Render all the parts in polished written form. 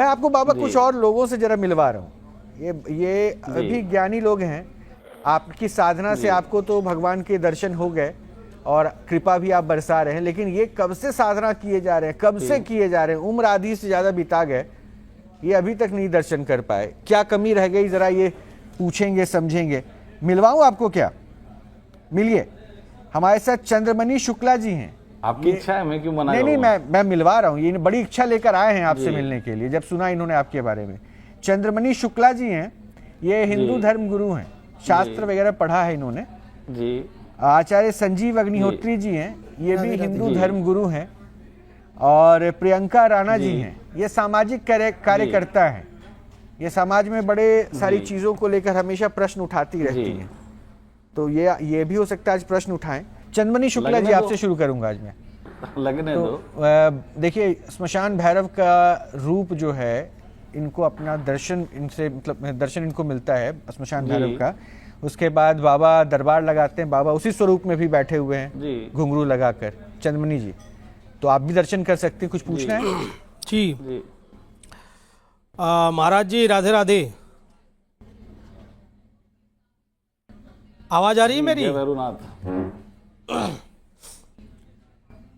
मैं आपको बाबा कुछ और लोगों से जरा मिलवा रहा हूँ। ये अभी ज्ञानी लोग हैं, आपकी साधना से आपको तो भगवान के दर्शन हो गए और कृपा भी आप बरसा रहे हैं, लेकिन ये कब से साधना किए जा रहे हैं, कब से किए जा रहे हैं, उम्र आधी से ज्यादा बिता गए, ये अभी तक नहीं दर्शन कर पाए। क्या कमी रह गई, जरा ये पूछेंगे, समझेंगे। मिलवाऊं आपको क्या? मिलिए, हमारे साथ चंद्रमणि शुक्ला जी हैं। आपकी इच्छा है, मैं क्यों मना नहीं, करूंगा? मैं मिलवा रहा हूँ, ये बड़ी इच्छा लेकर आए हैं आपसे मिलने के लिए, जब सुना इन्होंने आपके बारे में। चंद्रमणि शुक्ला जी हैं, ये हिंदू धर्म गुरु हैं, शास्त्र वगैरह पढ़ा है इन्होंने जी। आचार्य संजीव अग्निहोत्री जी हैं, ये भी हिंदू धर्म गुरु हैं। और प्रियंका राणा जी हैं, ये सामाजिक कार्यकर्ता हैं, ये समाज में बड़े सारी चीजों को लेकर हमेशा प्रश्न उठाती रहती हैं। तो ये भी हो सकता है आज प्रश्न उठाएं। चंद्रमणि शुक्ला जी, आपसे शुरू करूंगा आज मैं। लगने दो। देखिए, श्मशान भैरव का रूप जो है, इनको अपना दर्शन, इनसे मतलब दर्शन इनको मिलता है श्मशान भैरव का। उसके बाद बाबा दरबार लगाते हैं, बाबा उसी स्वरूप में भी बैठे हुए हैं घुंघरू लगाकर। चंद्रमणि जी, तो आप भी दर्शन कर सकते हैं, कुछ पूछना है? जी महाराज जी, राधे राधे। आवाज आ रही है मेरी?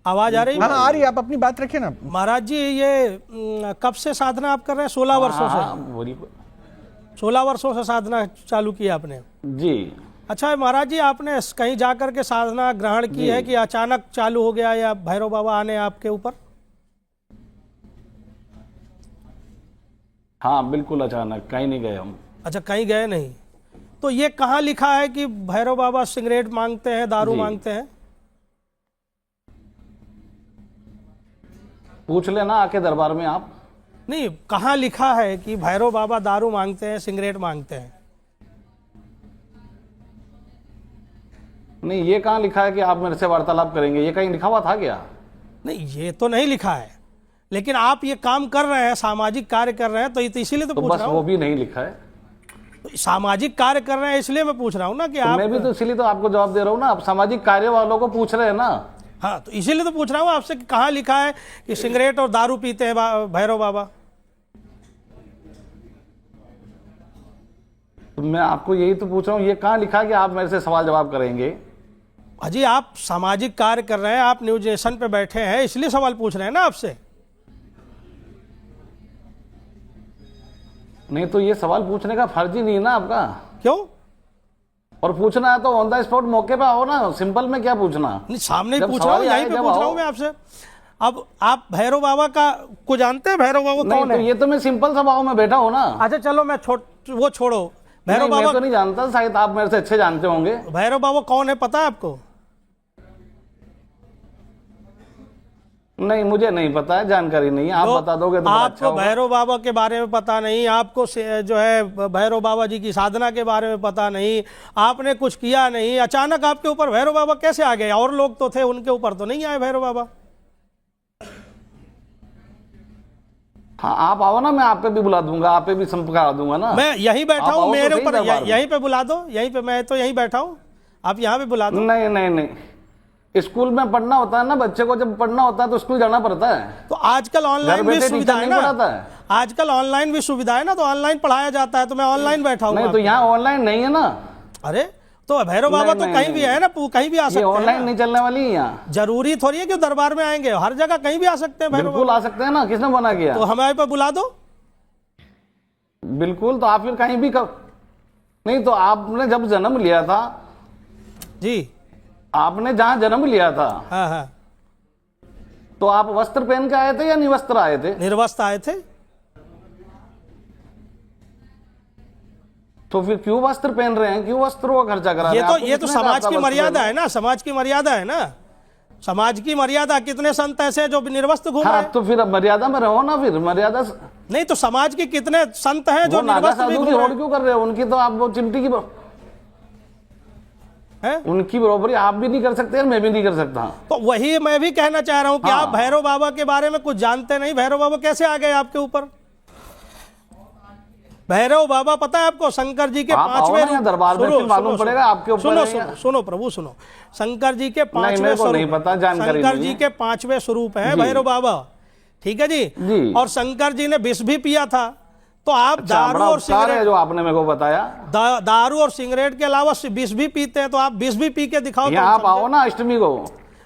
आवाज आ रही है? हाँ, आ रही है, आप अपनी बात रखिए ना। महाराज जी, ये कब से साधना आप कर रहे हैं? 16 वर्षों से? 16 वर्षों से साधना चालू की आपने? जी। अच्छा महाराज जी, आपने कहीं जाकर के साधना ग्रहण की है कि अचानक चालू हो गया, या भैरव बाबा आने आपके ऊपर? हाँ बिल्कुल अचानक, कहीं नहीं गए हम। अच्छा, कहीं गए नहीं। तो ये कहाँ लिखा है कि भैरव बाबा सिगरेट मांगते हैं, दारू मांगते हैं? पूछ लेना आके दरबार में आप। नहीं, कहाँ लिखा है कि भैरव बाबा दारू मांगते हैं, सिगरेट मांगते हैं? नहीं, ये कहाँ लिखा है कि आप मेरे से वार्तालाप करेंगे? ये कहीं लिखा हुआ था क्या? नहीं, ये तो नहीं लिखा है, लेकिन आप ये काम कर रहे हैं, सामाजिक कार्य कर रहे हैं, तो इसीलिए तो पूछ रहा हूँ। वो भी नहीं लिखा है। तो सामाजिक कार्य कर रहे हैं, इसलिए मैं पूछ रहा हूँ ना कि आप। मैं भी तो इसीलिए तो आपको जवाब दे रहा हूँ ना, आप सामाजिक कार्य वालों को पूछ रहे हैं ना। हाँ, तो इसीलिए तो पूछ रहा हूँ आपसे कि कहाँ लिखा है कि सिगरेट और दारू पीते हैं भैरव बाबा? तो मैं आपको यही तो पूछ रहा हूँ, ये कहाँ लिखा है कि आप मेरे से सवाल जवाब करेंगे? अजी, आप सामाजिक कार्य कर रहे हैं, आप न्यूज नेशन पे बैठे हैं, इसलिए सवाल पूछ रहे हैं ना आपसे। नहीं तो ये सवाल पूछने का फर्ज ही नहीं है ना आपका। क्यों? और पूछना है तो ऑन द स्पॉट मौके पे आओ ना, सिंपल में क्या पूछना? नहीं, सामने ही पूछ रहा हूँ, यहीं पे पूछ रहा हूँ मैं आपसे। अब आप भैरव बाबा को जानते हैं? भैरव बाबा कौन है? तो ये तो मैं सिंपल सभाओं में बैठा हूँ ना। अच्छा चलो, मैं वो छोड़ो। भैरव बाबा मैं तो नहीं जानता, शायद आप मेरे से अच्छे जानते होंगे। भैरव बाबा कौन है पता है आपको? नहीं, मुझे नहीं पता है, जानकारी नहीं है। आप बता दोगे तो आपको भैरव बाबा के बारे में पता नहीं, आपको जो है भैरव बाबा जी की साधना के बारे में पता नहीं, आपने कुछ किया नहीं, अचानक आपके ऊपर भैरव बाबा कैसे आ गए? और लोग तो थे, उनके ऊपर तो नहीं आए भैरव बाबा। हाँ, आप आओ ना, मैं आप पे भी बुला दूंगा, आप पे भी संपर्क करा दूंगा ना। मैं यहीं बैठा हूँ, मेरे ऊपर यहीं पे बुला दो, यहीं पे, मैं तो यहीं बैठा हूँ, आप यहाँ पे बुला दो। नहीं नहीं नहीं, स्कूल में पढ़ना होता है ना, बच्चे को जब पढ़ना होता है तो स्कूल जाना पड़ता है। तो आजकल ऑनलाइन भी सुविधा है ना, आजकल ऑनलाइन भी सुविधा है ना, तो ऑनलाइन पढ़ाया जाता है, तो मैं ऑनलाइन बैठा हूँ। नहीं तो यहाँ ऑनलाइन नहीं है ना। अरे तो भैरव बाबा तो कहीं भी है ना, कहीं भी आ सकते हैं। ऑनलाइन नहीं चलने वाली है यहाँ। जरूरी थोड़ी है कि दरबार में आएंगे, हर जगह कहीं भी आ सकते हैं। बिल्कुल आ सकते हैं ना, किसने मना किया? तो हमारे पे बुला दो। बिल्कुल, तो आप फिर कहीं भी नहीं, तो आपने जब जन्म लिया था जी, आपने जहां जन्म लिया था, हाँ हाँ, तो आप वस्त्र पहन के आए थे या निवस्त्र आए थे? निर्वस्त्र आए थे। तो फिर क्यों वस्त्र पहन रहे हैं, क्यों वस्त्रों का खर्चा करा रहे हैं? ये तो समाज की मर्यादा है ना, समाज की मर्यादा है ना, समाज की मर्यादा। कितने संत ऐसे जो निर्वस्त्र घूम रहे हैं? तो फिर मर्यादा में रहो ना, फिर मर्यादा नहीं तो समाज के कितने संत हैं जो निर्वस्त्र भी घूम रहे हैं? क्यों कर रहे हो? उनकी तो आप वो चिमटी की है, उनकी बराबरी आप भी नहीं कर सकते, मैं भी नहीं कर सकता। तो वही मैं भी कहना चाह रहा हूं कि आप भैरव बाबा के बारे में कुछ जानते नहीं। भैरव बाबा कैसे आ गए आपके ऊपर? भैरव बाबा पता है आपको, शंकर जी के 5वें दरबार में फिर मालूम पड़ेगा आपके ऊपर। सुनो प्रभु सुनो, शंकर जी के 5वें स्वरूप, नहीं पता, जानकारी शंकर जी के 5वें स्वरूप है भैरव बाबा। ठीक है जी, जी। और शंकर जी ने विष भी पिया था। तो आप अच्छा, दारू बड़ा और उपकार है सिगरेट, जो आपने मेरे को बताया। दारू और सिगरेट के अलावा विष भी पीते हैं, तो आप विष भी पी के दिखाओ। तो यहाँ आप आओ ना अष्टमी को।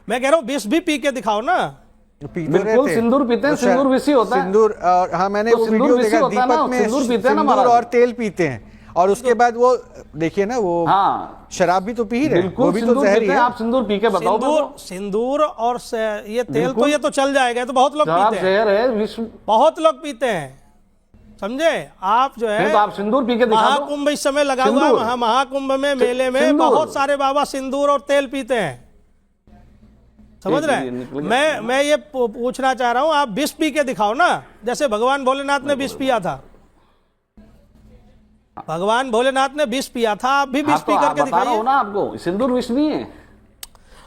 मैं कह रहा हूँ विष भी पी के दिखाओ ना। बिल्कुल, सिंदूर पीते हैं, सिंदूर विषी होता है। सिंदूर, और हाँ मैंने तो वो सिंदूर वीडियो विषी देखा, होता है ना, दीपक में सिंदूर पीते हैं ना सिंदूर महाराज। और तेल पीते हैं, और उसके बाद वो देखिए ना वो हाँ, शराब भी तो पी ही रहे हैं, वो बिल्कुल भी तो सिंदूर जहर ही पीते हैं। है। आप सिंदूर पी के बताओ। सिंदूर और ये तेल तो ये तो चल जाएगा, ये तो बहुत लोग शराब पीते हैं, जहर है, विश्व। बहुत लोग पीते हैं, समझे आप जो है। तो आप सिंदूर पी के दिखा दो। महाकुंभ इस समय लगा हुआ है, महाकुंभ में मेले में सिंदूर। बहुत सारे बाबा सिंदूर और तेल पीते हैं, समझ रहे हैं। मैं ये पूछना चाह रहा हूं, आप विष पी के दिखाओ ना, जैसे भगवान भोलेनाथ ने विष पिया था। भगवान भोलेनाथ ने विष पिया था, आप भी विष पी करके दिखाइए ना। आपको सिंदूर विष नहीं है।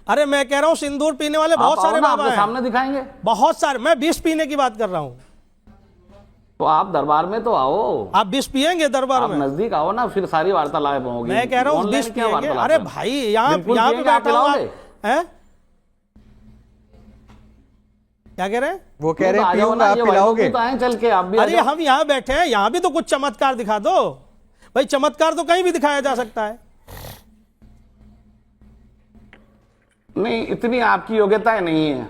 अरे मैं कह रहा हूं सिंदूर पीने वाले बहुत सारे बाबा हैं, सामने दिखाएंगे बहुत सारे। मैं विष पीने की बात कर रहा हूं। तो आप दरबार में तो आओ। आप विष पियेंगे दरबार में? नजदीक आओ ना, फिर सारी वार्तालाप होगी। मैं कह रहा हूँ विष पियेंगे। अरे भाई यहाँ पे बैठा हुआ है, क्या कह रहे हैं? वो कह रहे हैं पीऊंगा, आप पिलाओगे? चल के आप भी। अरे हम यहाँ बैठे हैं, यहाँ भी तो कुछ चमत्कार दिखा दो भाई। चमत्कार तो कहीं भी दिखाया जा सकता है। नहीं, इतनी आपकी योग्यता नहीं है।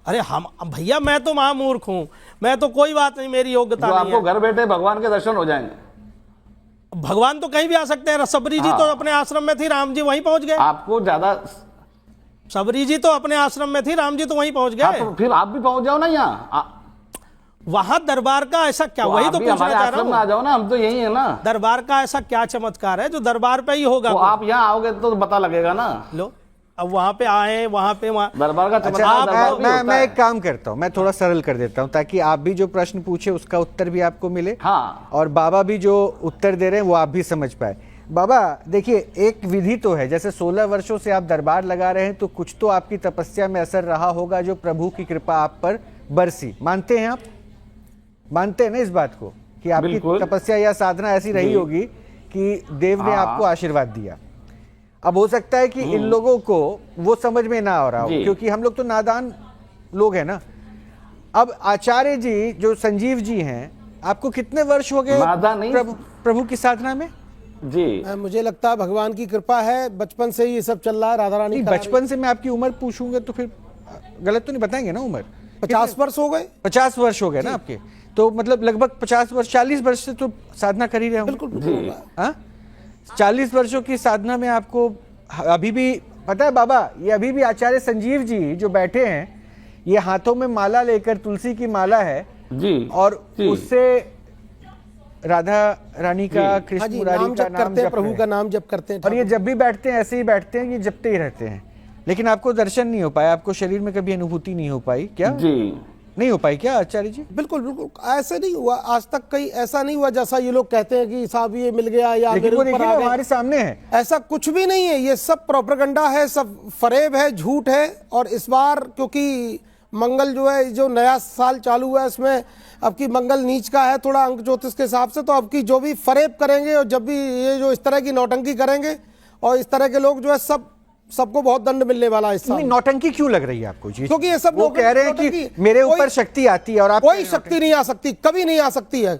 अरे हम भैया, मैं तो महामूर्ख हूं, मैं तो कोई बात नहीं, मेरी योग्यता नहीं आपको घर बैठे भगवान के दर्शन हो जाएंगे। भगवान तो कहीं भी आ सकते हैं। सबरी जी तो अपने आश्रम में थी, राम जी वहीं पहुंच गए। आपको ज्यादा, सबरी जी तो अपने आश्रम में थी, राम जी तो वहीं पहुंच गए। तो फिर आप भी पहुंच जाओ ना यहाँ। वहां दरबार का ऐसा क्या, वही तो पूछना चाह रहा हूं। आ जाओ ना, हम तो यही है ना। दरबार का ऐसा क्या चमत्कार है जो दरबार पे ही होगा? आप यहाँ आओगे तो पता लगेगा ना। लो, अब वहां पे आए, वहां पे दरबार का चमत्कार। मैं एक काम करता हूँ, मैं थोड़ा सरल कर देता हूँ, ताकि आप भी जो प्रश्न पूछे उसका उत्तर भी आपको मिले। हाँ। और बाबा भी जो उत्तर दे रहे हैं वो आप भी समझ पाए। बाबा देखिए, एक विधि तो है, जैसे 16 वर्षों से आप दरबार लगा रहे हैं, तो कुछ तो आपकी तपस्या में असर रहा होगा जो प्रभु की कृपा आप पर बरसी। मानते हैं आप? मानते हैं ना इस बात को कि आपकी तपस्या या साधना ऐसी रही होगी कि देव ने आपको आशीर्वाद दिया। अब हो सकता है कि इन लोगों को वो समझ में ना आ रहा हो, क्योंकि हम लोग तो नादान लोग हैं ना। अब आचार्य जी जो संजीव जी हैं, आपको कितने वर्ष हो गए प्रभु की साधना में? जी, मुझे लगता है भगवान की कृपा है, बचपन से ही ये सब चल रहा है। राधा रानी बचपन से मैं आपकी उम्र पूछूंगा तो फिर गलत तो नहीं बताएंगे ना? उम्र 50 वर्ष हो गए। 50 वर्ष हो गए ना आपके, तो मतलब लगभग 50 वर्ष, 40 वर्ष से तो साधना कर ही रहे होंगे। बिल्कुल। हाँ, 40 वर्षों की साधना में आपको अभी भी पता है बाबा, ये अभी भी आचार्य संजीव जी जो बैठे हैं, ये हाथों में माला लेकर, तुलसी की माला है जी, और उससे राधा रानी का, कृष्ण मुरारी का नाम करते हैं, प्रभु का नाम जप करते हैं। और ये जब भी बैठते हैं ऐसे ही बैठते हैं, ये जपते ही रहते हैं। लेकिन आपको दर्शन नहीं हो पाया, आपको शरीर में कभी अनुभूति नहीं हो पाई क्या? जी, नहीं हो पाई क्या आचार्य जी? बिल्कुल बिल्कुल, ऐसे नहीं हुआ आज तक, कहीं ऐसा नहीं हुआ जैसा ये लोग कहते हैं कि साहब ये मिल गया या हमारे सामने है। ऐसा कुछ भी नहीं है, ये सब प्रोपेगेंडा है, सब फरेब है, झूठ है। और इस बार क्योंकि मंगल जो है, जो नया साल चालू हुआ है, इसमें अब की मंगल नीच का है थोड़ा अंक ज्योतिष के हिसाब से, तो अब की जो भी फरेब करेंगे और जब भी ये जो इस तरह की नौटंकी करेंगे, और इस तरह के लोग जो है सबको बहुत दंड मिलने वाला है इस साल। नौटंकी क्यों लग रही है आपको जी? क्योंकि ये सब वो कह रहे हैं कि मेरे ऊपर शक्ति आती है, और आप कोई शक्ति नहीं आ सकती, कभी नहीं आ सकती है।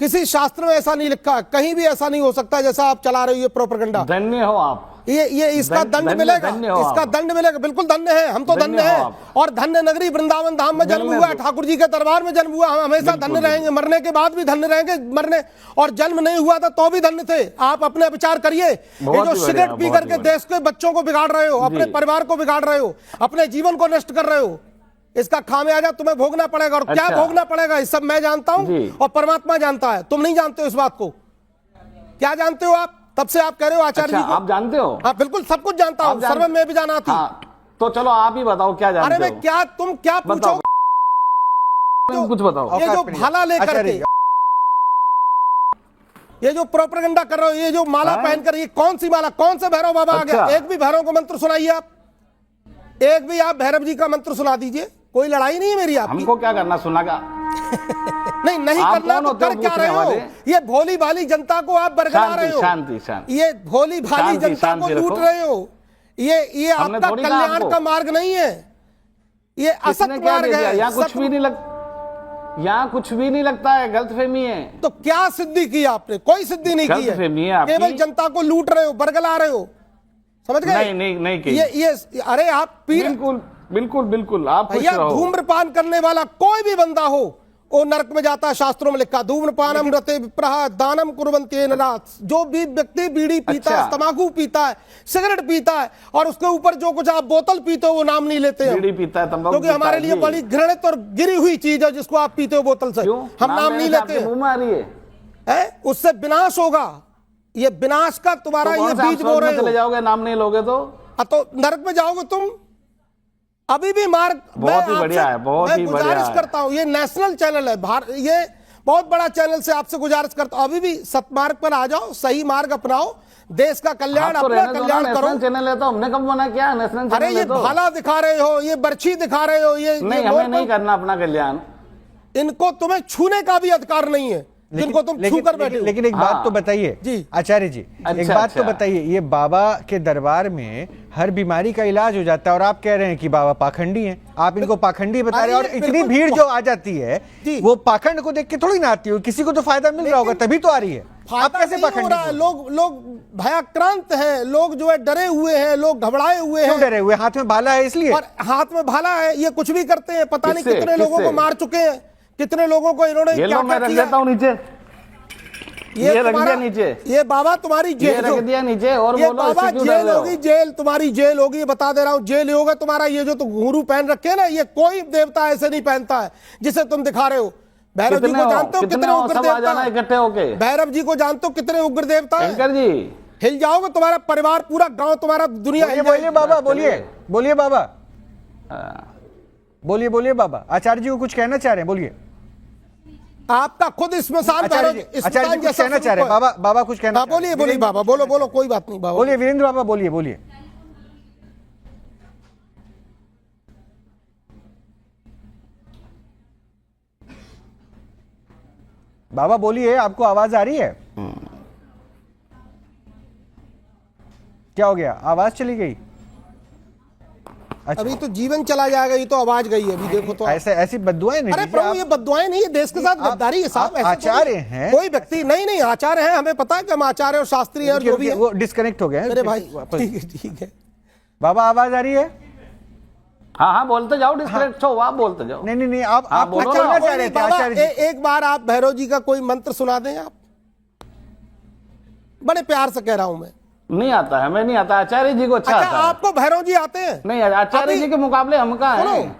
किसी शास्त्र में ऐसा नहीं लिखा, कहीं भी ऐसा नहीं हो सकता जैसा आप चला रहे हो ये प्रोपेगेंडा। धन्य हो आप। ये इसका दंड मिलेगा, इसका दंड मिलेगा। बिल्कुल धन्य है, हम तो धन्य हैं। और धन्य नगरी वृंदावन धाम में जन्म हुआ है, ठाकुर जी के दरबार में जन्म हुआ, हम हमेशा धन्य रहेंगे, मरने के बाद भी धन्य रहेंगे। मरने और जन्म नहीं हुआ था तो भी धन्य थे। आप अपने विचार करिए, ये जो सिगरेट पी करके देश के बच्चों को बिगाड़ रहे हो, अपने परिवार को बिगाड़ रहे हो, अपने जीवन को नष्ट कर रहे हो, इसका खामियाजा तुम्हें भोगना पड़ेगा। और क्या भोगना पड़ेगा, इस सब मैं जानता हूं और परमात्मा जानता है। तुम नहीं जानते हो इस बात को। क्या जानते हो आप? तब से आप कह रहे हो आचार्य जी को। आप जानते हो? हाँ बिल्कुल, सब कुछ जानता हूँ, सर्वम में भी जाना थी। तो चलो आप ही बताओ क्या जानते हो। अरे मैं क्या, तुम क्या पूछो, कुछ बताओ। ये जो भाला लेकर के, ये जो प्रोपेगेंडा कर रहे हो, ये जो माला पहनकर, ये कौन सी माला, कौन से भैरव बाबा आ गया? एक भी भैरव को मंत्र सुनाइए आप, एक भी आप भैरव जी का मंत्र सुना दीजिए। कोई लड़ाई नहीं है मेरी आपकी। हमको क्या करना, सुनागा नहीं करना तो कर क्या रहे हो? ये भोली भाली जनता को आप बरगला रहे हो। शांति शांति, ये भोली भाली जनता को लूट रहे हो। ये आपका कल्याण का मार्ग नहीं है, ये असत मार्ग है। यहाँ कुछ भी नहीं लग, यहाँ कुछ भी नहीं लगता है, गलतफहमी है। तो क्या सिद्धि की आपने? कोई सिद्धि नहीं की गलतफहमी है है, आपकी। केवल जनता को लूट रहे हो, बरगला रहे हो, समझ गए? नहीं की। ये अरे आप पीर, बिल्कुल आप खुश भैया रहो। धूम्रपान करने वाला कोई भी बंदा हो वो नरक में जाता है। शास्त्रों में लिखा, धूम्रपानम रते विप्रहा दानम कुर्वन्ते नराः। जो भी व्यक्ति बीड़ी पीता है, तंबाकू पीता है, सिगरेट पीता है, और उसके ऊपर जो कुछ आप बोतल पीते हो वो नाम नहीं लेते हैं, बीड़ी पीता है, तंबाकू क्योंकि हमारे लिए बड़ी घृणित और गिरी हुई चीज है जिसको आप पीते हो बोतल से, हम नाम नहीं लेते मुंह में आ रही है। उससे विनाश होगा। ये विनाश का तुम्हारा ये बीज बो रहे हो। चले जाओगे नाम नहीं लोगे तो नरक में जाओगे तुम। अभी भी मार्ग बहुत ही बढ़िया है, बहुत ही बढ़िया गुजारिश करता हूं, ये नेशनल चैनल है, ये बहुत बड़ा चैनल से आपसे गुजारिश करता हूं, अभी भी सतमार्ग पर आ जाओ, सही मार्ग अपनाओ, देश का कल्याण, अपना कल्याण करो। चैनल है तो हमने कब मना किया? National channel. अरे ये भाला दिखा रहे हो, ये बर्छी दिखा रहे हो, ये नहीं, हमें नहीं करना अपना कल्याण। इनको तुम्हें छूने का भी अधिकार नहीं है, जिनको तुम छू कर बैठे हो। लेकिन एक बात तो बताइए जी आचार्य जी, एक बात तो बताइए, ये बाबा के दरबार में हर बीमारी का इलाज हो जाता है और आप कह रहे हैं कि बाबा पाखंडी हैं। आप इनको पाखंडी बता रहे हैं, और इतनी भीड़ जो आ जाती है वो पाखंड को देख के थोड़ी ना आती हो, किसी को तो फायदा मिल रहा होगा तभी तो आ रही है। आप कैसे पाखंडी? लोग भयाक्रांत हैं, लोग जो है डरे हुए हैं, लोग घबराए हुए हैं। क्यों डरे हुए? हाथ में भाला है इसलिए। और हाथ में भाला है, ये कुछ भी करते हैं, पता नहीं कितने लोगों को मार चुके हैं, कितने लोगों को इन्होंने क्या क्या रख देता हूं नीचे, ये रख दिया नीचे, ये बाबा तुम्हारी जेल रख दिया नीचे, और ये बोलो बाबा जेल होगी, जेल तुम्हारी जेल होगी, बता दे रहा हूं, जेल होगा तुम्हारा। ये जो तुम घुंघरू पहन रखे है ना, ये कोई देवता ऐसे नहीं पहनता है जिसे तुम दिखा रहे हो। भैरव जी को जानते हो कितने उग्र देवता है? इकट्ठे होके भैरव जी को जानते हो कितने उग्र देवता है? शंकर जी हिल जाओगे, तुम्हारा परिवार, पूरा गांव, तुम्हारा दुनिया हिल बोलिए बाबा, बोलिए बाबा, बोलिए बाबा। आचार्य जी को कुछ कहना चाह रहे हैं, बोलिए। आपका खुद स्मशान आचार्य जी कुछ कहना चाह रहे हैं। बाबा कुछ कहना? बोलिए बाबा, बोलो, कोई बात नहीं बाबा, बोलिए वीरेंद्र बाबा, बोलिए। बाबा बोलिए, आपको आवाज आ रही है? क्या हो गया, आवाज चली गई? अच्छा। अभी तो जीवन चला जाएगा, ये तो आवाज गई है अभी, देखो तो ऐसी बद्दुआएं नहीं। अरे प्रभु, ये बद्दुआएं नहीं, ये देश के साथ गद्दारी है साहब। आचार्य हैं कोई व्यक्ति नहीं, आचार्य हैं, हमें पता है कि हम आचार्य और शास्त्री है, और जो भी है। वो डिस्कनेक्ट हो गए हैं। अरे भाई ठीक है बाबा, आवाज आ रही है? हाँ बोलते जाओ, डिस्कनेक्ट हो आप बोलते जाओ। नहीं, आप बोलो क्या कहना चाह रहे थे आचार्य जी? एक बार आप भैरव जी का कोई मंत्र सुना दें आप, बड़े प्यार से कह रहा हूं मैं। नहीं आता है, हमें नहीं आता, आचार्य जी को अच्छा आता है। आपको भैरव जी आते हैं? नहीं, आचार्य जी के मुकाबले हम कहाँ हैं?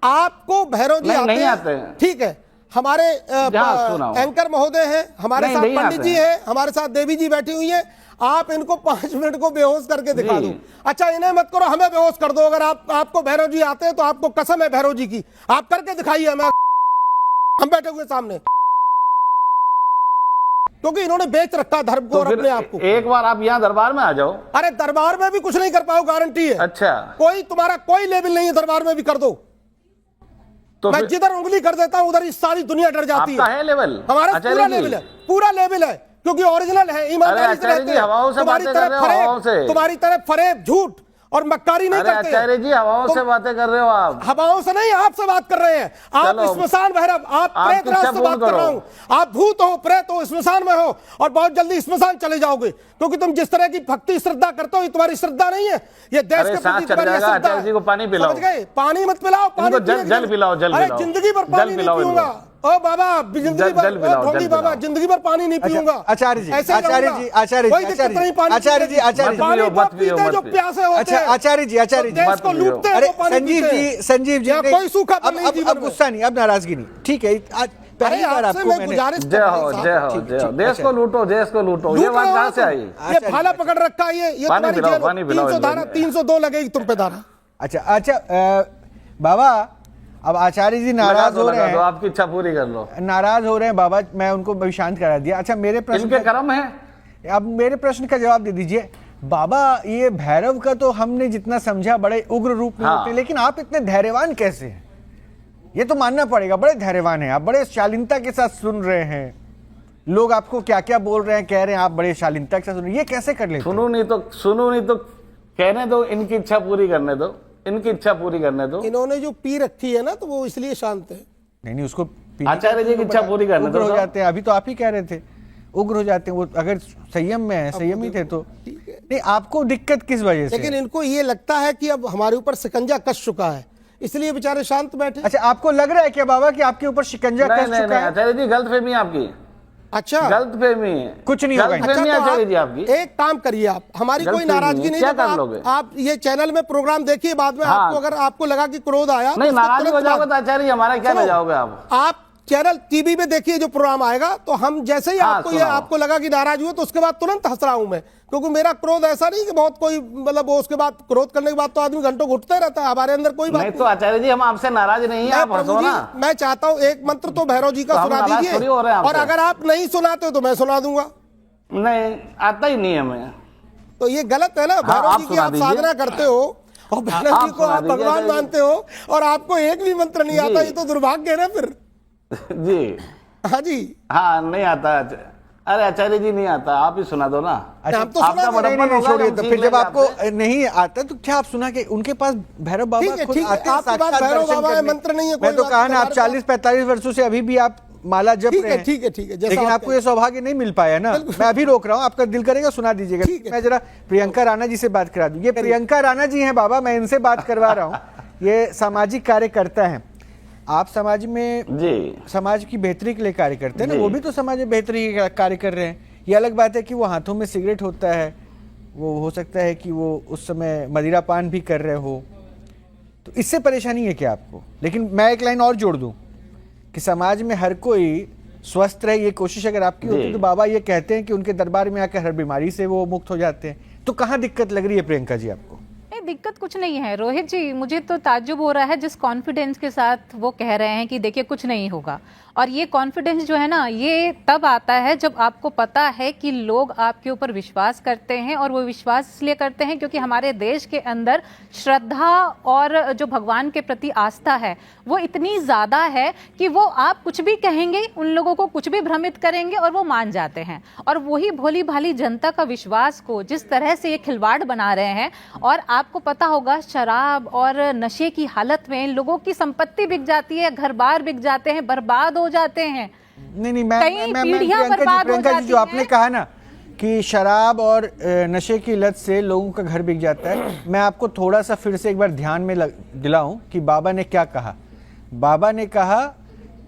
आपको भैरव जी नहीं आते हैं। ठीक है, हमारे एंकर महोदय हैं, हमारे साथ पंडित जी हैं, हमारे साथ देवी जी बैठी हुई हैं। आप इनको 5 मिनट को बेहोश करके दिखा दो। अच्छा, इन्हें मत करो, हमें बेहोश कर दो। अगर आपको भैरव जी आते हैं तो आपको कसम है भैरव जी की, आप करके दिखाइए हमें, हम बैठे हुए सामने, क्योंकि इन्होंने बेच रखा धर्म को और अपने आप को। एक बार आप यहाँ दरबार में आ जाओ। अरे दरबार में भी कुछ नहीं कर पाओ, गारंटी है। अच्छा, कोई तुम्हारा कोई लेवल नहीं है, दरबार में भी कर दो तो मैं जिधर उंगली कर देता हूं उधर सारी दुनिया डर जाती है। लेवल हमारा पूरा लेवल है, क्योंकि ओरिजिनल है, ईमानदारी से रहते हैं। तुम्हारी तरफ फरेब, झूठ और मक्कारी नहीं करते। आचार्य जी हवाओं से बातें कर रहे हो आप। हवाओं से नहीं, आपसे बात कर रहे हैं। आप स्मशान भैरव, आप प्रेत राज से बात कर रहा हूं। आप भूत हो, प्रेत हो, स्मशान में हो, और बहुत जल्दी स्मशान चले जाओगे, क्योंकि तुम जिस तरह की भक्ति श्रद्धा करते हो, ये तुम्हारी श्रद्धा नहीं है, ये देश के प्रति तुम्हारी श्रद्धा है। पानी पिलाओ, समझ गए? पानी मत पिलाओ, पानी जल पिलाओ, जल पिलाओ। जिंदगी भर पानी नहीं पीऊंगा। ओ बाबा, जिंदगी भर बाबा, जिंदगी भर पानी नहीं पीऊंगा। आचार्य जी, जो प्यासे होते हैं, आचार्य जी, देश को लूटते हैं, संजीव जी, कोई सूखा अब गुस्सा नहीं, अब नाराजगी नहीं, ठीक है। पहली बार आपको मैंने जय हो, देश को लूटो, देश को लूटो, ये बात कहां से आई? ये भाला पकड़ रखा है, ये तुम्हारी जेल 302 लगेगी तुम पे धारा। अच्छा बाबा, अब आचार्य जी नाराज हो रहे हैं, आपकी इच्छा पूरी कर लो। नाराज हो रहे हैं बाबा, मैं उनको भी शांत करा दिया। अच्छा, मेरे प्रश्न इनके कर्म है, अब मेरे प्रश्न का जवाब दे दीजिए बाबा। ये भैरव का तो हमने जितना समझा बड़े उग्र रूप में होते, लेकिन आप इतने धैर्यवान कैसे हैं? ये तो मानना पड़ेगा, बड़े धैर्यवान हैं आप, बड़े शालीनता के साथ सुन रहे हैं। लोग आपको क्या क्या बोल रहे हैं, कह रहे हैं, आप बड़े शालीनता के साथ सुन रहे हैं। ये कैसे कर लेते? सुनो नहीं तो कहने दो, इनकी इच्छा पूरी करने दो, इनकी इच्छा पूरी करने दो। इन्होंने जो पी रखी है ना, तो वो इसलिए शांत है। नहीं, उसको आचार्य जी की इच्छा पूरी करने उग्र दो हो साहब। जाते हैं। अभी तो आप ही कह रहे थे उग्र हो जाते हैं वो, अगर संयम में है, संयमी थे तो नहीं। आपको दिक्कत किस वजह से? लेकिन इनको ये लगता है कि अब हमारे ऊपर शिकंजा कस चुका है, इसलिए बेचारे शांत बैठे। अच्छा, आपको लग रहा है क्या बाबा कि आपके ऊपर शिकंजा नहीं कस नहीं चुका नहीं है? आचार्य जी गलतफहमी है आपकी, अच्छा, गलतफहमी है, कुछ नहीं होगा। गलतफहमी है आचार्य जी आपकी। एक काम करिए, आप हमारी कोई गलतफहमी नाराजगी है, नहीं, क्या जब कर लोगे? आप ये चैनल में प्रोग्राम देखिए, बाद में हाँ। आपको अगर आपको लगा कि क्रोध आया नहीं तो उसके नाराज हो तुरंत जाओगे बाद- तो आचार्य जी हमारा क्या सुनो, ले जाओगे आप चैनल टीवी में देखिए जो प्रोग्राम आएगा, तो हम जैसे ही हाँ, आपको ये सुनाओ। आपको लगा कि नाराज हुए तो उसके बाद तुरंत हंस रहा हूं मैं, क्योंकि मेरा क्रोध ऐसा नहीं कि बहुत कोई मतलब वो उसके बाद क्रोध करने के बाद तो आदमी घंटों घुटता रहता है, हमारे अंदर कोई बात नहीं तो आचार्य जी हम आपसे नाराज नहीं है, मैं आप प्रभु हंसो जी, ना। मैं चाहता हूं एक मंत्र तो भैरव जी का तो हम सुना नाराज दीजिए, थोड़ी हो रहे हैं और आपसे। अगर आप नहीं सुनाते हो तो मैं सुना दूंगा। नहीं आता ही नहीं है हमें। तो ये गलत है ना, भैरव आप जी की सुना आप दीजिए। साधना करते हो और भैरव आप जी को सुना आप दीजिए भगवान आचार्य जी। मानते हो और आपको एक भी मंत्र नहीं आता, जी। ये तो दुर्भाग्य है ना फिर। जी हाँ जी, हाँ नहीं आता। अरे आचार्य जी नहीं आता, आप ही सुना दो ना। अच्छा, हम तो आपका सुना बड़ा देंगे। नहीं नहीं होगा, छोड़िए। हम तो सीख फिर जब लेंगे आपको आपसे। नहीं आता तो क्या आप सुना के उनके पास भैरव बाबा ठीक है, खुद ठीक है, आते हैं आपके पास साक्षात भैरव दर्शन बाबा है, करने। मंत्र नहीं है, मैं कोई तो बात कहा नहीं, ना, आप हमारे 40-45 वर्षों से अभी भी आप माला जप ठीक रहे है, हैं। ठीक है, ठीक है, जैसा लेकिन आप आपको ये सौभाग्य नहीं मिल पाया ना। मैं अभी रोक रहा हूँ, आपका दिल करेगा सुना दीजिएगा। ठीक है। मैं जरा प्रियंका राणा जी से बात करा दूं। ये प्रियंका राणा जी हैं बाबा, मैं इनसे बात करवा रहा हूँ। ये सामाजिक कार्यकर्ता हैं। आप समाज में जी समाज की बेहतरी के लिए कार्य करते हैं ना, जी। वो भी तो समाज में बेहतरी के कार्य कर रहे हैं। ये अलग बात है कि वो हाथों में सिगरेट होता है, वो हो सकता है कि वो उस समय मदिरा पान भी कर रहे हो, तो इससे परेशानी है क्या आपको? लेकिन मैं एक लाइन और जोड़ दूं कि समाज में हर कोई स्वस्थ रहे, ये कोशिश अगर आपकी होती जी। तो बाबा ये कहते हैं कि उनके दरबार में आकर हर बीमारी से वो मुक्त हो जाते हैं। तो कहाँ दिक्कत लग रही है प्रियंका जी आपको? नहीं, दिक्कत कुछ नहीं है रोहित जी। मुझे तो ताज्जुब हो रहा है जिस कॉन्फिडेंस के साथ वो कह रहे हैं कि देखिए कुछ नहीं होगा। और ये कॉन्फिडेंस जो है ना, ये तब आता है जब आपको पता है कि लोग आपके ऊपर विश्वास करते हैं, और वो विश्वास इसलिए करते हैं क्योंकि हमारे देश के अंदर श्रद्धा और जो भगवान के प्रति आस्था है वो इतनी ज़्यादा है कि वो आप कुछ भी कहेंगे, उन लोगों को कुछ भी भ्रमित करेंगे और वो मान जाते हैं। और वही भोली भाली जनता का विश्वास को जिस तरह से ये खिलवाड़ बना रहे हैं, और आपको पता होगा शराब और नशे की हालत में लोगों की संपत्ति बिक जाती है, घर बार बिक जाते हैं, बर्बाद हो जाते हैं। नहीं कई पीढ़ियां बर्बाद हो प्रियंका जी जाती जो आपने हैं। कहा ना कि शराब और नशे की लत से लोगों का घर बिक जाता है, मैं आपको थोड़ा सा फिर से एक बार ध्यान में दिलाऊं कि बाबा ने क्या कहा। बाबा ने कहा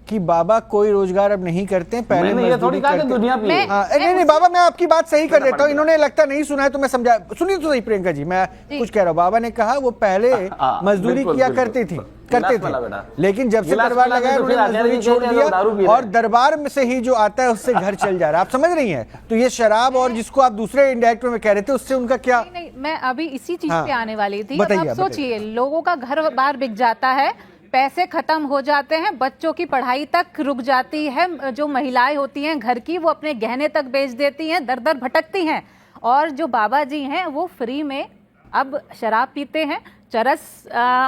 कि बाबा कोई रोजगार अब नहीं करते, पहले मैंने ये मजदूरी थोड़ी कहा कि करते। दुनिया पे मैं- हाँ, नहीं नहीं बाबा, मैं आपकी बात सही कर देता हूँ। इन्होंने लगता नहीं सुना है तो मैं समझा। सुनिए तो सही प्रियंका जी, मैं कुछ कह रहा हूँ। बाबा ने कहा वो पहले मजदूरी बिल्कुल, किया बिल्कुल। करते गिलास वाला बेटा। थे, लेकिन जब से गिलास दरबार वाला लगाया तो फिर उन्होंने आचार्य मजदूरी जी छोड़ कहते हैं, दारू पी दिया, रहे और हैं। दरबार में से ही जो आता है उससे घर चल जा रहा है। आप समझ रही हैं? तो ये शराब और जिसको आप दूसरे इंडायरेक्ट में कह रहे थे, उससे उनका क्या? नहीं, मैं अभी इसी चीज हाँ। पे आने वाली थी। अब बताइए, आप सोचिए, लोगों का घर बार बिक जाता है, पैसे खत्म हो जाते हैं, बच्चों की पढ़ाई तक रुक जाती है, जो महिलाएं होती हैं घर की वो अपने गहने तक बेच देती हैं, दर दर भटकती हैं। और जो बाबा जी हैं वो फ्री में अब शराब पीते हैं, चरस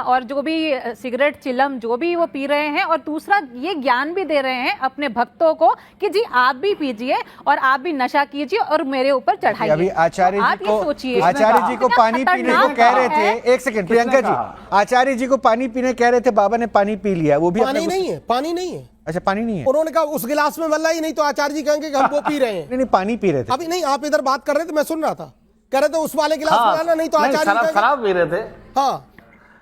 और जो भी सिगरेट चिलम जो भी वो पी रहे हैं, और दूसरा ये ज्ञान भी दे रहे हैं अपने भक्तों को कि जी आप भी पीजिए और आप भी नशा कीजिए और मेरे ऊपर चढ़ाइए। अभी आचार्य तो आप जी ये को सोचिए, आचार्य जी को कितना पानी पीने को खतरनाक कह रहे है। थे। एक सेकंड प्रियंका जी, आचार्य जी को पानी पीने कह रहे थे, बाबा ने पानी पी लिया। वो भी पानी अपने नहीं है, पानी नहीं है। अच्छा, पानी नहीं है। उन्होंने कहा उस गिलास में मल्ला ही नहीं, तो आचार्य जी कहेंगे कि हम वो पी रहे हैं। नहीं नहीं, पानी पी रहे थे। अभी नहीं, आप इधर बात कर रहे थे, मैं सुन रहा था। कह रहे थे उस वाले गिलास में डालना, नहीं तो आचार्य जी शराब कहेंगे, शराब पी रहे थे। हाँ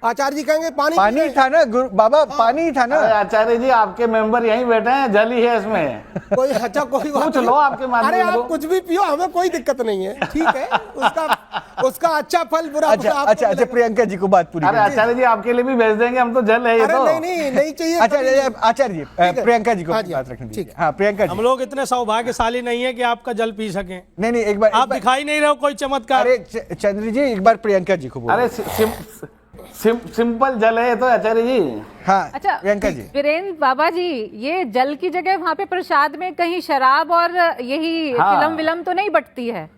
आचार्य जी कहेंगे पानी पी पानी रहे हैं। था ना बाबा, पानी ही था ना। अरे आचार्य जी आपके मेंबर यहीं बैठे हैं, जल ही है इसमें। कोई अच्छा कोई बात पूछ नहीं। लो आपके माध्यम अरे से आप तो। कुछ भी पियो, हमें कोई दिक्कत नहीं है, ठीक है। उसका अच्छा फल बुरा अच्छा फल आपको अच्छा अच्छा, मिलेगा। प्रियंका जी को बात पूरी अरे करनी है। आचार्य जी आपके लिए भी भेज देंगे हम तो, जल है ये अरे तो। नहीं नहीं नहीं चाहिए। अच्छा आचार्य जी, प्रियंका जी को हाँ जी, बात रखनी ठीक दीजिए। हाँ प्रियंका जी। हम लोग इतने सौभाग्यशाली नहीं है कि आपका जल पी सकें। नहीं नहीं, एक बार आप दिखाई नहीं रहे हो कोई चमत्कार। अरे चंद्र जी, एक बार प्रियंका जी को बोलो। अरे सिंपल जल है ये तो आचार्य जी। हाँ अच्छा प्रियंका जी। वीरेंद्र बाबा जी, ये जल की जगह वहाँ पे प्रसाद में कहीं शराब और यही हाँ। चिलम विलम तो नहीं बटती है?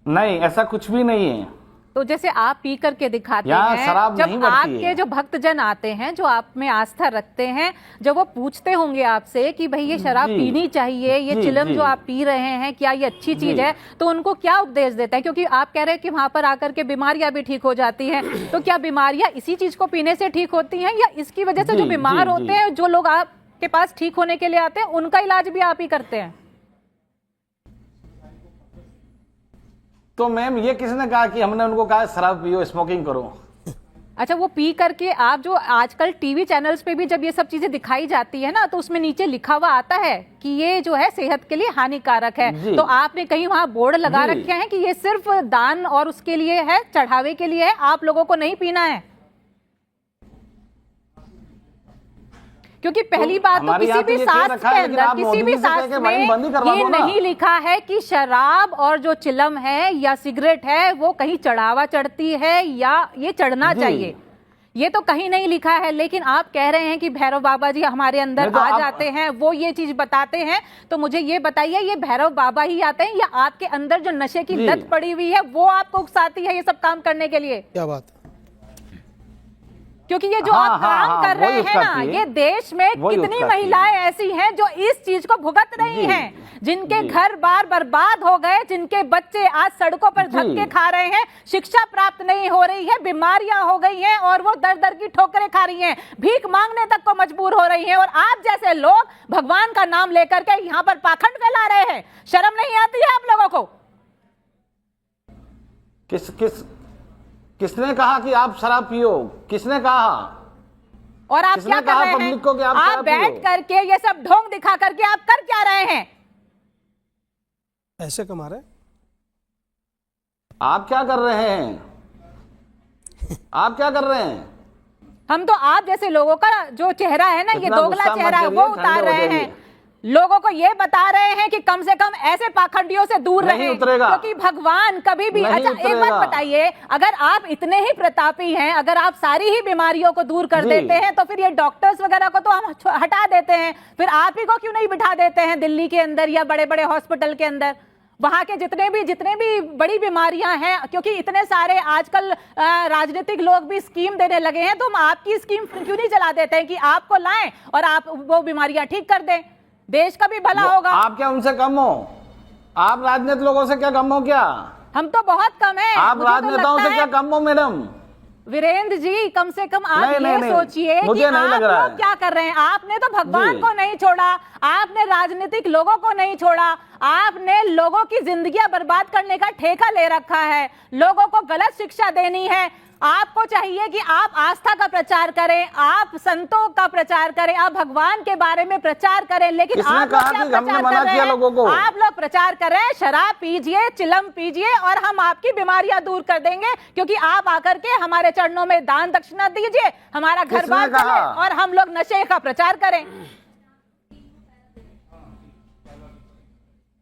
नहीं ऐसा कुछ भी नहीं है। तो जैसे आप पी करके दिखाते यहाँ हैं, शराब नहीं जब बनती आपके है। जो भक्तजन आते हैं, जो आप में आस्था रखते हैं, जब वो पूछते होंगे आपसे कि भाई ये शराब जी, पीनी चाहिए, ये जी, चिलम जी। जो आप पी रहे हैं क्या ये अच्छी चीज जी। है, तो उनको क्या उपदेश देता है? क्योंकि आप कह रहे हैं कि वहां पर आकर के बीमारियां भी ठीक हो जाती हैं, तो क्या बीमारियां इसी चीज को पीने से ठीक होती हैं, या इसकी वजह से जी, जो बीमार जी, होते जी। हैं, जो लोग आपके पास ठीक होने के लिए आते हैं, उनका इलाज भी आप ही करते हैं? तो मैम ये किसने कहा कि हमने उनको कहा शराब पियो, स्मोकिंग करो? अच्छा, वो पी करके आप जो आजकल टीवी चैनल्स पे भी जब ये सब चीजें दिखाई जाती है ना, तो उसमें नीचे लिखा हुआ आता है कि ये जो है सेहत के लिए हानिकारक है, जी। तो आपने कहीं वहां बोर्ड लगा जी। रखे हैं कि ये सिर्फ दान और उसके लिए है, चढ़ावे के लिए है, आप लोगों को नहीं पीना है? क्योंकि पहली बात तो हमारे किसी यहाँ भी तो ये कह शास्त्र रखा के है, लेकिन अंदर, आप किसी मोदी भी जी से कह के शास्त्र वाइन बंद ही में करवा ये दो ना। नहीं लिखा है कि शराब और जो चिलम है या सिगरेट है वो कहीं चढ़ावा चढ़ती है या ये चढ़ना जी। चाहिए, ये तो कहीं नहीं लिखा है। लेकिन आप कह रहे हैं कि भैरव बाबा जी हमारे अंदर नहीं तो आ आप- जाते हैं, वो ये चीज बताते हैं, तो मुझे ये बताइए, ये भैरव बाबा ही आते हैं या आपके अंदर जो नशे की जी। लत पड़ी हुई है वो आपको उकसाती है ये सब काम करने के लिए? क्या बात है? क्योंकि ये जो हाँ, आप हाँ, काम हाँ, कर वही रहे हैं ना, उकसाती है। ये देश में वही कितनी उकसाती है। महिलाएं ऐसी हैं जो इस चीज को भुगत रही जी, हैं, जिनके जी। घर बार बर्बाद हो गए, जिनके बच्चे आज सड़कों पर जी। धक्के खा रहे हैं, शिक्षा प्राप्त नहीं हो रही है, बीमारियां हो गई हैं और वो दर दर की ठोकरें खा रही हैं, भीख मांगने तक को मजबूर हो रही हैं, और आप जैसे लोग भगवान का नाम लेकर के यहाँ पर पाखंड फैला रहे हैं। शर्म नहीं आती है आप लोगों को? किसने कहा कि आप शराब पियो? किसने कहा? और आप किसने क्या कर कहा रहे पब्लिक को कि हैं? आप आप शराब बैठ पियो? करके ये सब ढोंग दिखा करके आप कर क्या रहे हैं? ऐसे कमा रहे? आप क्या कर रहे हैं? आप क्या कर रहे हैं? हम तो आप जैसे लोगों का जो चेहरा है ना, ये इतना दोगला गुस्सा मत चेहरा है, करिए, वो ठंडे उतार हो रहे जाइए। हैं, लोगों को ये बता रहे हैं कि कम से कम ऐसे पाखंडियों से दूर नहीं रहें, उतरेगा। क्योंकि भगवान कभी भी। नहीं अच्छा, एक उतरेगा। बात बताइए, अगर आप इतने ही प्रतापी हैं, अगर आप सारी ही बीमारियों को दूर कर जी। देते हैं, तो फिर ये डॉक्टर्स वगैरह को तो हम हटा देते हैं, फिर आप ही को क्यों नहीं बिठा देते हैं दिल्ली के अंदर या बड़े बड़े हॉस्पिटल के अंदर? वहां के जितने भी बड़ी बीमारियां हैं, क्योंकि इतने सारे आजकल राजनीतिक लोग भी स्कीम देने लगे हैं, तो हम आपकी स्कीम क्यों नहीं चला देते हैं कि आपको लाएं और आप वो बीमारियां ठीक कर दें, देश का भी भला होगा। आप क्या उनसे कम हो? आप राजनीतिक लोगों से क्या कम हो? क्या हम तो बहुत कम है। आप मुझे तो राजनेताओं लगता से क्या है, कम हो मैडम? वीरेंद्र जी, कम से कम आप नहीं, ये नहीं, सोचिए मुझे कि नहीं आप लग रहा लोग है। क्या कर रहे हैं। आपने तो भगवान जी। को नहीं छोड़ा, आपने राजनीतिक लोगों को नहीं छोड़ा, आपने लोगों की जिंदगियां बर्बाद करने का ठेका ले रखा है, लोगों को गलत शिक्षा देनी है। आपको चाहिए कि आप आस्था का प्रचार करें, आप संतों का प्रचार करें, आप भगवान के बारे में प्रचार करें, लेकिन किसने आप लोग कहा क्या कि हमने प्रचार मना कर रहे किया हैं? लोगों को? आप लोग प्रचार कर रहे हैं शराब पीजिए, चिलम पीजिए और हम आपकी बीमारियां दूर कर देंगे, क्योंकि आप आकर के हमारे चरणों में दान दक्षिणा दीजिए, हमारा घर किसने बार चले कहा? और हम लोग नशे का प्रचार करें।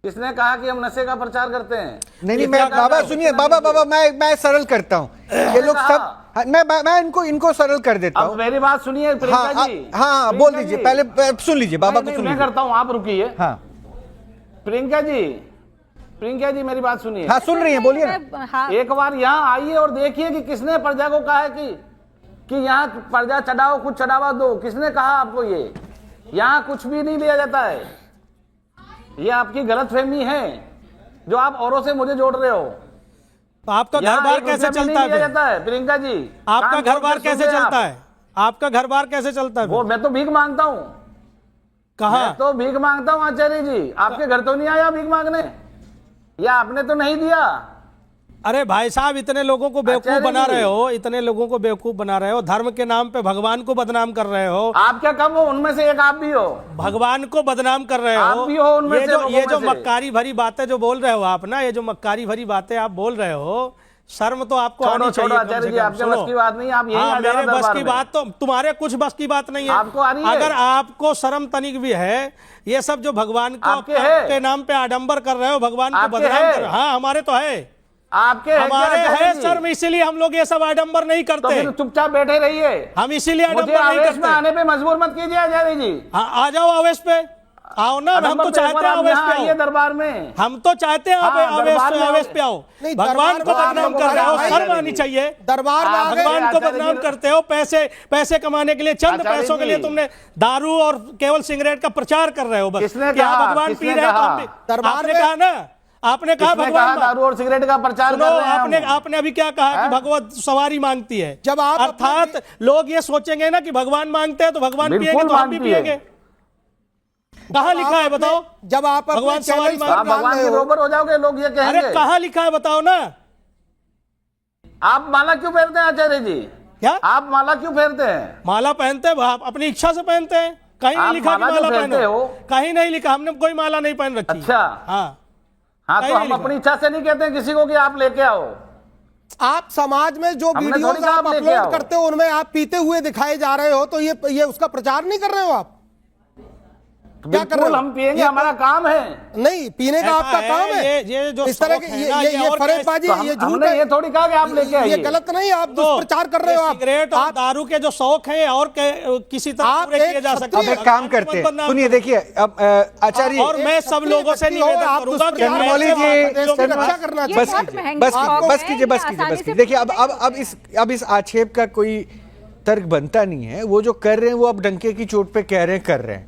किसने कहा कि हम नशे का प्रचार करते हैं? नहीं, मैं बाबा सुनिए, बाबा मैं सरल करता हूँ, ये लोग सब, हाँ, मैं इनको सरल कर देता अब हूँ। मेरी बात सुनिए प्रियंका हाँ जी। हाँ, बोल प्रियंका दीजिए, जी। पहले सुन लीजिए, बाबा को नहीं, सुन मैं लीजिए। करता हूँ, आप रुकिए। हाँ प्रियंका जी मेरी बात सुनिए। हाँ, सुन रही है, बोलिए ना। हाँ, एक बार यहाँ आइए और देखिए कि किसने प्रजा को कहा है कि यहाँ प्रजा चढ़ाओ, कुछ चढ़ावा दो। किसने कहा आपको? ये यहाँ कुछ भी नहीं लिया जाता है। ये आपकी गलतफहमी है जो आप औरों से मुझे जोड़ रहे हो। तो आपका घर बार कैसे चलता है? जाता है प्रियंका जी, आपका कान घर खोल बार के कैसे सुनिए चलता आप। है? आपका घर बार कैसे चलता है? वो मैं तो भीख मांगता हूँ। कहाँ? मैं तो भीख मांगता हूँ आचार्य जी। आपके घर तो नहीं आया भीख मांगने, या आपने तो नहीं दिया? अरे भाई साहब, इतने लोगों को बेवकूफ आचार्य बना जी। रहे हो, इतने लोगों को बेवकूफ बना रहे हो, धर्म के नाम पे भगवान को बदनाम कर रहे हो, आप क्या कम हो? उनमें से एक आप भी हो। भगवान को बदनाम कर रहे आप हो। भी हो उनमें से, लोगों ये जो में से। मक्कारी भरी बातें जो बोल रहे हो आप ना, ये जो मक्कारी भरी बातें आप बोल रहे हो, शर्म तो आपको छोड़ो, आनी चाहिए छोड़ो कम से आचार्य जी, कम। आपके सुनो। बस की बात नहीं, आप यहीं हाँ, आ जाना मेरे बस दरबार की में। बात तो, तुम्हारे कुछ बस की बात नहीं है। आपको आ रही है? अगर आपको शर्म तनिक भी है, ये सब जो भगवान को आपके है? के नाम पे आडंबर कर रहे हो, भगवान को आपके बदनाम है? कर रहे हो। हाँ, हमारे तो है, आपके है क्या हमारे आचार्य है जी? शर्म, इसीलिए हम लोग ये सब आडंबर नहीं तो करते। फिर चुपचाप बैठे रहिए। हम इसीलिए मुझे आडंबर नहीं आवेश में करते। आने पे मजबूर मत कीजिए आचार्य जी। हाँ, आ जाओ आवेश पे। आओ ना, हम तो चाहते हैं अवेश पे आओ दरबार में, हम तो चाहते हैं अवेश पे आओ। भगवान को बदनाम कर रहे हो, शर्म आनी चाहिए। दरबार में भगवान को बदनाम करते हो, पैसे कमाने के लिए, चंद पैसों के लिए तुमने दारू और केवल सिगरेट का प्रचार कर रहे हो। बस क्या भगवान पी रहे हो? आपने कहा ना, आपने कहा भगवान दारू और सिगरेट का प्रचार कर रहे हैं। आपने अभी क्या कहा कि भगवत सवारी मांगती है। जब आप अर्थात लोग ये सोचेंगे ना कि भगवान मांगते हैं तो भगवान पिएंगे तो हम भी पिएंगे। कहाँ लिखा है बताओ? जब आप भगवान सवारी भगवान के रोबर हो जाओगे, लोग ये कहेंगे। अरे कहाँ लिखा है बताओ ना। आप माला क्यों पहनते हैं आचार्य जी? क्या आप माला क्यों पहनते हैं? माला पहनते हैं, आप अपनी इच्छा से पहनते हैं। कहीं नहीं लिखा कि माला पहनो, कहीं नहीं लिखा, हमने कोई माला नहीं पहन रखी। अच्छा, हाँ तो हम अपनी इच्छा से नहीं कहते हैं किसी को कि आप लेके आओ। आप समाज में जो वीडियोस आप अपलोड करते हो उनमें आप पीते हुए दिखाए जा रहे हो, तो ये उसका प्रचार नहीं कर रहे हो आप? क्या कर रहे हो? हम पिएंगे, हमारा काम है। नहीं, पीने का आपका काम है। ये जो इस तरह के ये फरेबबाजी, ये झूठ है। ये थोड़ी कहा कि आप लेके आइए, ये गलत नहीं, आप दुष्प्रचार कर रहे हो। आप सिगरेट और दारू के जो शौक हैं और किसी तरह पूरे किए जा सकते हैं। अब एक काम करते हैं, सुनिए, देखिए अब आचार्य, और मैं सब लोगों से निवेदन करूंगा कि बस कीजिए। देखिए अब इस आक्षेप का कोई तर्क बनता नहीं है। वो जो कर रहे हैं वो अब डंके की चोट पे कह रहे हैं, कर रहे हैं।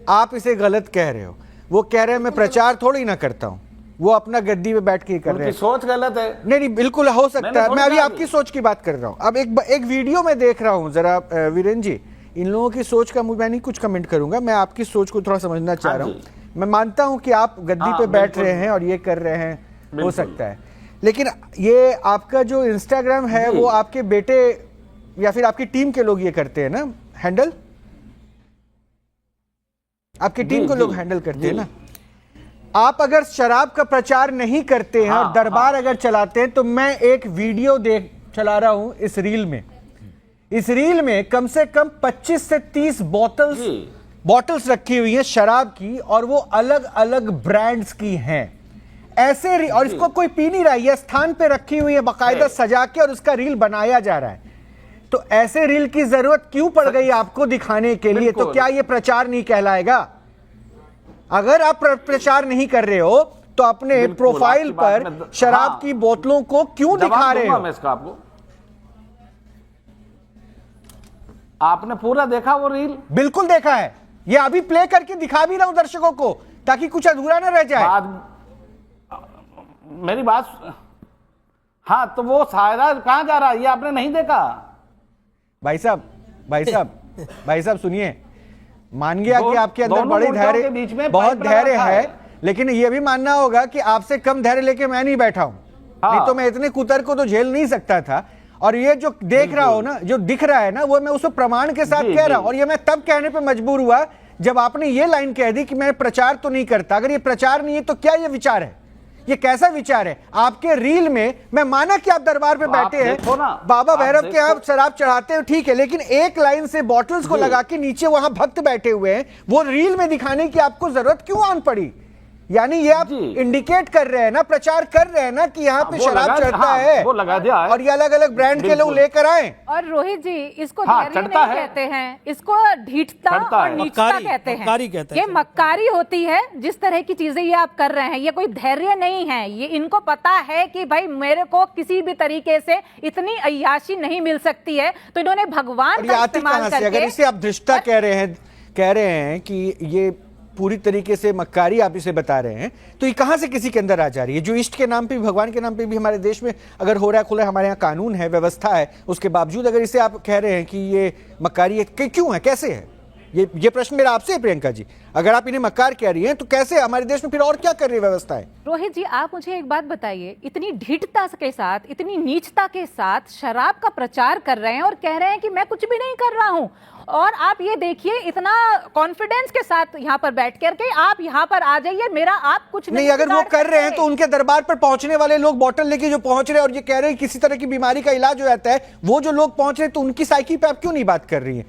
आप इसे गलत कह रहे हो। वो कह रहे हैं मैं प्रचार थोड़ी ना करता हूं, वो अपना गद्दी पे बैठ के कर रहे हैं। सोच गलत है। नहीं, बिल्कुल हो सकता है। मैं अभी आपकी सोच की बात कर रहा हूं। अब एक वीडियो में देख रहा हूं, जरा वीरेंद्र जी, इन लोगों की सोच का मैं नहीं कुछ कमेंट करूंगा, मैं आपकी सोच को थोड़ा समझना चाह रहा हूं। मैं मानता हूं कि आप गद्दी पे बैठ रहे हैं और ये कर रहे हैं, हो सकता है, लेकिन ये आपका जो इंस्टाग्राम है वो आपके बेटे या फिर आपकी टीम के लोग ये करते हैं ना, हैंडल आपकी टीम को लोग हैंडल करते हैं ना। आप अगर शराब का प्रचार नहीं करते हैं और दरबार अगर चलाते हैं, तो मैं एक वीडियो चला रहा हूं इस रील में कम से कम 25 से 30 बॉटल्स रखी हुई हैं शराब की, और वो अलग अलग ब्रांड्स की हैं ऐसे, और इसको कोई पी नहीं रहा है, स्थान पे रखी हुई है बाकायदा सजा के, और उसका रील बनाया जा रहा है। तो ऐसे रील की जरूरत क्यों पड़ गई आपको दिखाने के लिए? तो क्या ये प्रचार नहीं कहलाएगा? अगर आप प्रचार नहीं कर रहे हो तो अपने प्रोफाइल पर शराब की बोतलों को क्यों दिखा रहे हो? मैं इसका आपने पूरा देखा वो रील? बिल्कुल देखा है, ये अभी प्ले करके दिखा भी रहा हूं दर्शकों को, ताकि कुछ अधूरा ना रह जाए। मेरी बात, हाँ, तो वो सायरा कहां जा रहा है ये आपने नहीं देखा? भाई साहब सुनिए, मान गया कि आपके अंदर बड़ी धैर्य, बहुत धैर्य है, लेकिन ये भी मानना होगा कि आपसे कम धैर्य लेके मैं नहीं बैठा हूं। नहीं तो मैं इतने कुतर को तो झेल नहीं सकता था। और ये जो देख रहा हो ना, जो दिख रहा है ना, वो मैं उसको प्रमाण के साथ कह रहा हूं। और ये मैं तब कहने पे मजबूर हुआ जब आपने ये लाइन कह दी कि मैं प्रचार तो नहीं करता। अगर ये प्रचार नहीं है तो क्या ये विचार है? ये कैसा विचार है? आपके रील में मैं माना कि आप दरबार पे बैठे हैं, बाबा भैरव के आप शराब चढ़ाते हैं, ठीक है, लेकिन एक लाइन से बॉटल्स को लगा के नीचे वहां भक्त बैठे हुए हैं, वो रील में दिखाने की आपको जरूरत क्यों आन पड़ी? यानी ये आप इंडिकेट कर रहे हैं ना, प्रचार कर रहे हैं ना कि यहाँ पे शराब चढ़ता है, वो लगा दिया है, और ये अलग अलग ब्रांड के लोग लेकर आए। और रोहित जी, इसको धैर्य नहीं कहते हैं, इसको ढीठता और नीचता कहते हैं। ये मक्कारी होती है। जिस तरह की चीजें ये आप कर रहे हैं, ये कोई धैर्य नहीं है। ये इनको पता है कि भाई मेरे को किसी भी तरीके से इतनी अय्याशी नहीं मिल सकती है, तो इन्होंने भगवान का इस्तेमाल करके, अगर इसे आप धृष्टता कह रहे हैं कि ये पूरी तरीके से मक्कारी आप इसे बता रहे हैं, तो ये कहां से किसी के अंदर आ जा रही है? जो इष्ट के नाम पे भी, भगवान के नाम पे भी हमारे देश में अगर हो रहा है, खुला, हमारे यहाँ कानून है, व्यवस्था है, उसके बावजूद अगर इसे आप कह रहे हैं कि ये मक्कारी है, क्यों है, कैसे है? ये प्रश्न मेरा आपसे है प्रियंका जी। अगर आप इन्हें मक्कार कह रही हैं तो कैसे हमारे देश में फिर और क्या कर रही है व्यवस्था है? रोहित जी, आप मुझे एक बात बताइए, इतनी ढीठता के साथ, इतनी नीचता के साथ शराब का प्रचार कर रहे हैं और कह रहे हैं कि मैं कुछ भी नहीं कर रहा हूं, और आप ये देखिए इतना कॉन्फिडेंस के साथ यहाँ पर बैठ करके आप यहाँ पर आ जाइए, मेरा आप कुछ नहीं। अगर वो कर रहे हैं तो उनके दरबार पर पहुंचने वाले लोग बॉटल लेके जो पहुंच रहे हैं और ये कह रहे हैं किसी तरह की बीमारी का इलाज हो जाता है, वो जो लोग पहुंच रहे हैं, तो उनकी साइकी पे आप क्यों नहीं बात कर रही हैं?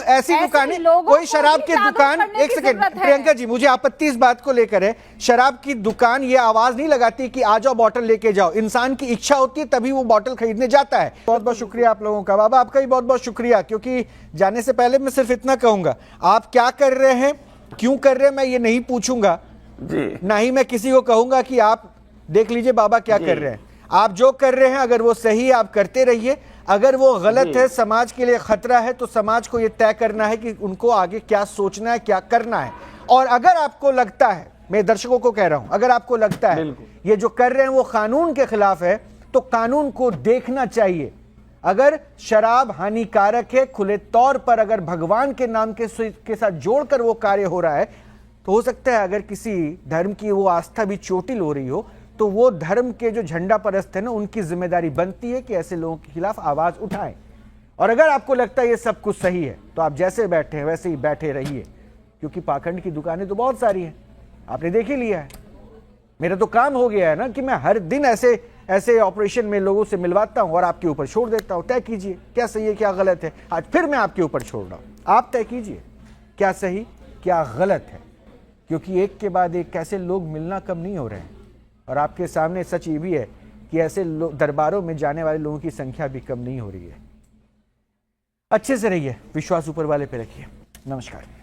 ऐसी दुकानें, कोई शराब की दुकान, एक सेकंड प्रियंका जी, मुझे आपत्ति इस बात को लेकर है, शराब की दुकान ये आवाज नहीं लगाती कि आ जाओ बॉटल लेके जाओ। इंसान की इच्छा होती है तभी वो बॉटल खरीदने जाता है। बहुत बहुत शुक्रिया आप लोगों का। बाबा आपका भी बहुत बहुत शुक्रिया, क्योंकि जाने से पहले मैं सिर्फ इतना कहूंगा, आप क्या कर रहे हैं क्यों कर रहे हैं मैं ये नहीं पूछूंगा, जी ना ही मैं किसी को कहूंगा कि आप देख लीजिए बाबा क्या कर रहे हैं। आप जो कर रहे हैं अगर वो सही है आप करते रहिए, अगर वो गलत है, समाज के लिए खतरा है, तो समाज को ये तय करना है कि उनको आगे क्या सोचना है, क्या करना है। और अगर आपको लगता है, मैं दर्शकों को कह रहा हूं, अगर आपको लगता है ये जो कर रहे हैं वो कानून के खिलाफ है, तो कानून को देखना चाहिए। अगर शराब हानिकारक है, खुले तौर पर अगर भगवान के नाम के साथ जोड़कर वो कार्य हो रहा है, तो हो सकता है अगर किसी धर्म की वो आस्था भी चोटिल हो रही हो, तो वो धर्म के जो झंडा परस्त है ना, उनकी जिम्मेदारी बनती है कि ऐसे लोगों के खिलाफ आवाज उठाएं। और अगर आपको लगता है ये सब कुछ सही है, तो आप जैसे बैठे हैं वैसे ही बैठे रहिए, क्योंकि पाखंड की दुकानें तो बहुत सारी हैं, आपने देख ही लिया है। मेरा तो काम हो गया है ना कि मैं हर दिन ऐसे ऑपरेशन में लोगों से मिलवाता हूं और आपके ऊपर छोड़ देता हूं। तय कीजिए क्या सही है क्या गलत है। आज फिर मैं आपके ऊपर छोड़ रहा हूं, आप तय कीजिए क्या सही क्या गलत है, क्योंकि एक के बाद एक कैसे लोग मिलना कम नहीं हो रहे हैं। और आपके सामने सच ये भी है कि ऐसे दरबारों में जाने वाले लोगों की संख्या भी कम नहीं हो रही है। अच्छे से रहिए, विश्वास ऊपर वाले पे रखिए। नमस्कार।